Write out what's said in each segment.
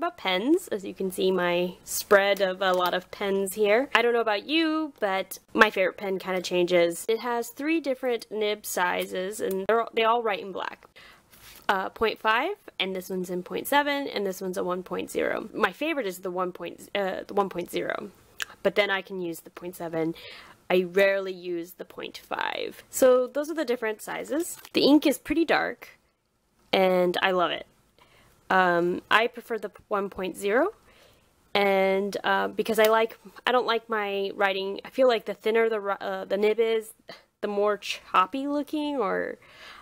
about pens. As you can see, my spread of a lot of pens here. I don't know about you, but my favorite pen kind of changes. It has 3 different nib sizes, and they all write in black. 0.5, and this one's in 0.7, and this one's a 1.0. My favorite is the 1.0, but then I can use the 0.7. I rarely use the 0.5. So those are the different sizes. The ink is pretty dark, and I love it. I prefer the 1.0, and because I don't like my writing. I feel like the thinner the nib is, the more choppy looking, or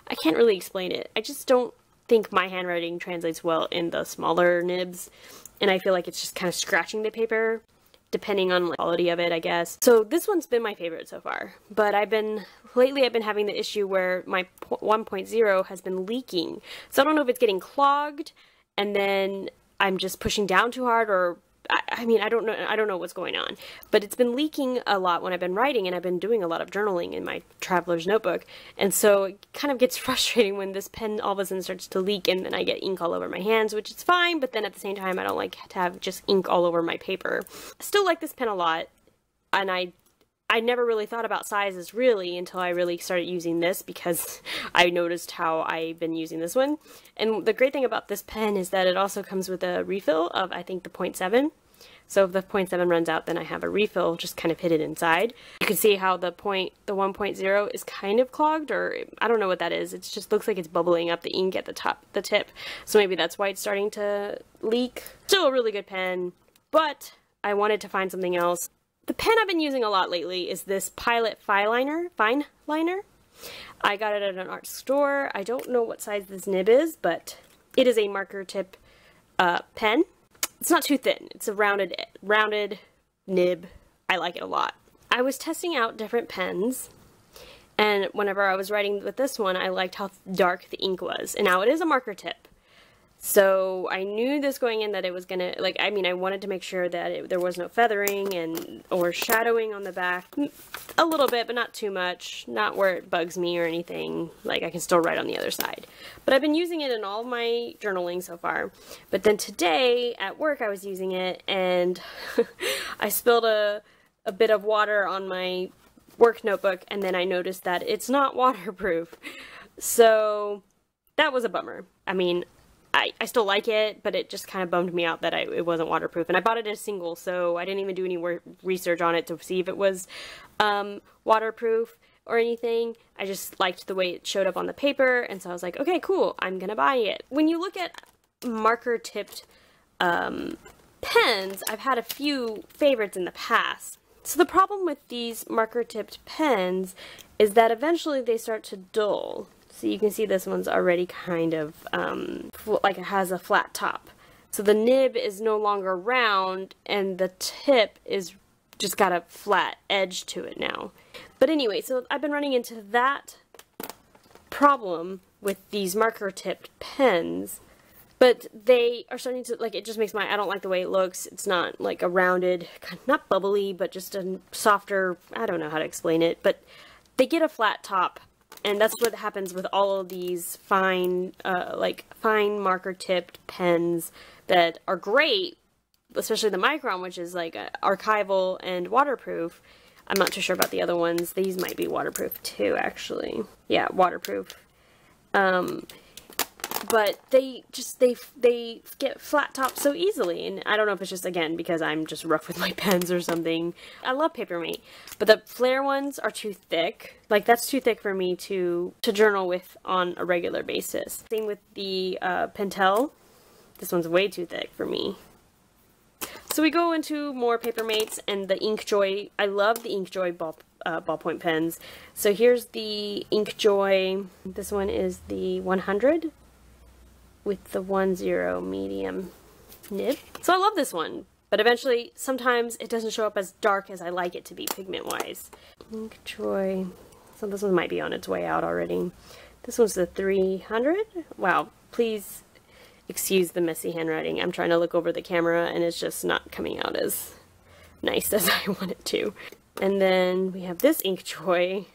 I can't really explain it. I just don't think my handwriting translates well in the smaller nibs, and I feel like it's just kind of scratching the paper, depending on the quality of it, I guess. So this one's been my favorite so far, but lately I've been having the issue where my 1.0 has been leaking. So I don't know if it's getting clogged, and then I'm just pushing down too hard, or I mean, I don't know what's going on, but it's been leaking a lot when I've been writing, and I've been doing a lot of journaling in my traveler's notebook, and so it kind of gets frustrating when this pen all of a sudden starts to leak, and then I get ink all over my hands, which is fine, but then at the same time, I don't like to have just ink all over my paper. I still like this pen a lot, and I never really thought about sizes really until I really started using this, because I noticed how I've been using this one. And the great thing about this pen is that it also comes with a refill of, I think, the 0.7. So if the 0.7 runs out, then I have a refill just kind of hidden inside. You can see how the 1.0 is kind of clogged, or I don't know what that is. It just looks like it's bubbling up the ink at the tip. So maybe that's why it's starting to leak. Still a really good pen, but I wanted to find something else. The pen I've been using a lot lately is this Pilot Fineliner. I got it at an art store. I don't know what size this nib is, but it is a marker tip pen. It's not too thin. It's a rounded nib. I like it a lot. I was testing out different pens, and whenever I was writing with this one, I liked how dark the ink was. And now it is a marker tip. So I knew this going in that it was gonna, like, I mean, I wanted to make sure that there was no feathering or shadowing on the back. A little bit, but not too much. Not where it bugs me or anything. Like, I can still write on the other side. But I've been using it in all of my journaling so far. But then today, at work, I was using it, and I spilled a bit of water on my work notebook, and then I noticed that it's not waterproof. So that was a bummer. I mean, I still like it, but it just kind of bummed me out that it wasn't waterproof. And I bought it as single, so I didn't even do any research on it to see if it was waterproof or anything. I just liked the way it showed up on the paper, and so I was like, okay, cool, I'm gonna buy it. When you look at marker-tipped pens, I've had a few favorites in the past. So the problem with these marker-tipped pens is that eventually they start to dull. So you can see this one's already kind of like it has a flat top. So the nib is no longer round, and the tip is just got a flat edge to it now. But anyway, so I've been running into that problem with these marker tipped pens, but they are starting to, like, it just makes I don't like the way it looks. It's not like a rounded, not bubbly, but just a softer, I don't know how to explain it, but they get a flat top. And that's what happens with all of these fine marker tipped pens that are great, especially the Micron, which is like archival and waterproof. I'm not too sure about the other ones. These might be waterproof too, actually. Yeah, waterproof. But they get flat topped so easily, and I don't know if it's just, again, because I'm just rough with my pens or something. I love Papermate, but the flare ones are too thick. Like, that's too thick for me to journal with on a regular basis. Same with the Pentel. This one's way too thick for me. So we go into more Papermates and the Inkjoy. I love the Inkjoy ballpoint pens. So here's the Inkjoy. This one is the 100. With the 10 medium nib. So I love this one, but eventually, sometimes it doesn't show up as dark as I like it to be pigment-wise. Inkjoy. So this one might be on its way out already. This one's the 300. Wow, please excuse the messy handwriting. I'm trying to look over the camera and it's just not coming out as nice as I want it to. And then we have this Inkjoy.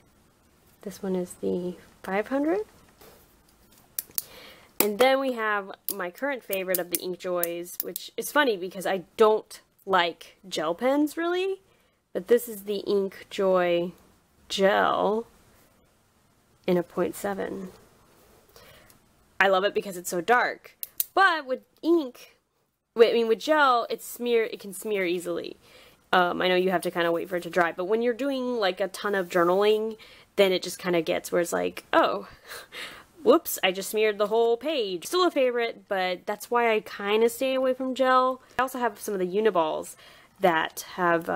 This one is the 500. And then we have my current favorite of the Ink Joys, which is funny because I don't like gel pens really, but this is the Ink Joy Gel in a 0.7. I love it because it's so dark, but with ink, with gel, it can smear easily. I know you have to kind of wait for it to dry, but when you're doing like a ton of journaling, then it just kind of gets where it's like, oh, whoops, I just smeared the whole page. Still a favorite, but that's why I kind of stay away from gel. I also have some of the Uniballs that have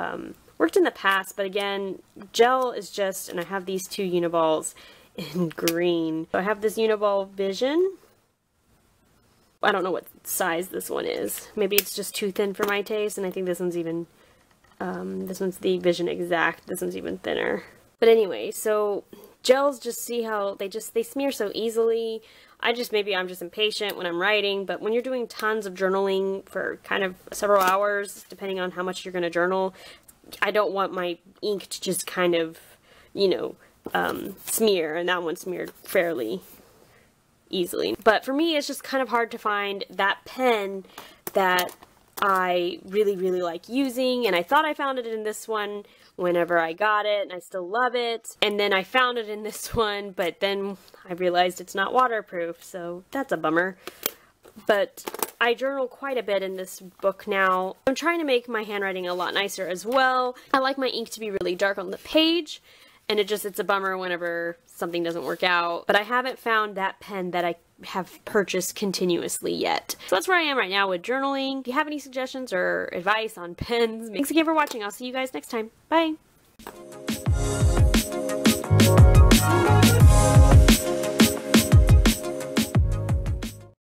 worked in the past, but again, gel is just, and I have these two Uniballs in green. So I have this Uniball Vision. I don't know what size this one is. Maybe it's just too thin for my taste, and I think this one's even, this one's the Vision Exact. This one's even thinner. But anyway, so gels, just see how they smear so easily. Maybe I'm just impatient when I'm writing, but when you're doing tons of journaling for kind of several hours, depending on how much you're going to journal, I don't want my ink to just kind of, you know, smear, and that one smeared fairly easily. But for me, it's just kind of hard to find that pen that I really, really like using, and I thought I found it in this one whenever I got it, and I still love it. And then I found it in this one, but then I realized it's not waterproof, so that's a bummer. But I journal quite a bit in this book now. I'm trying to make my handwriting a lot nicer as well. I like my ink to be really dark on the page, and it's a bummer whenever something doesn't work out. But I haven't found that pen that I have purchased continuously yet. So that's where I am right now with journaling. If you have any suggestions or advice on pens, thanks again for watching. I'll see you guys next time. Bye!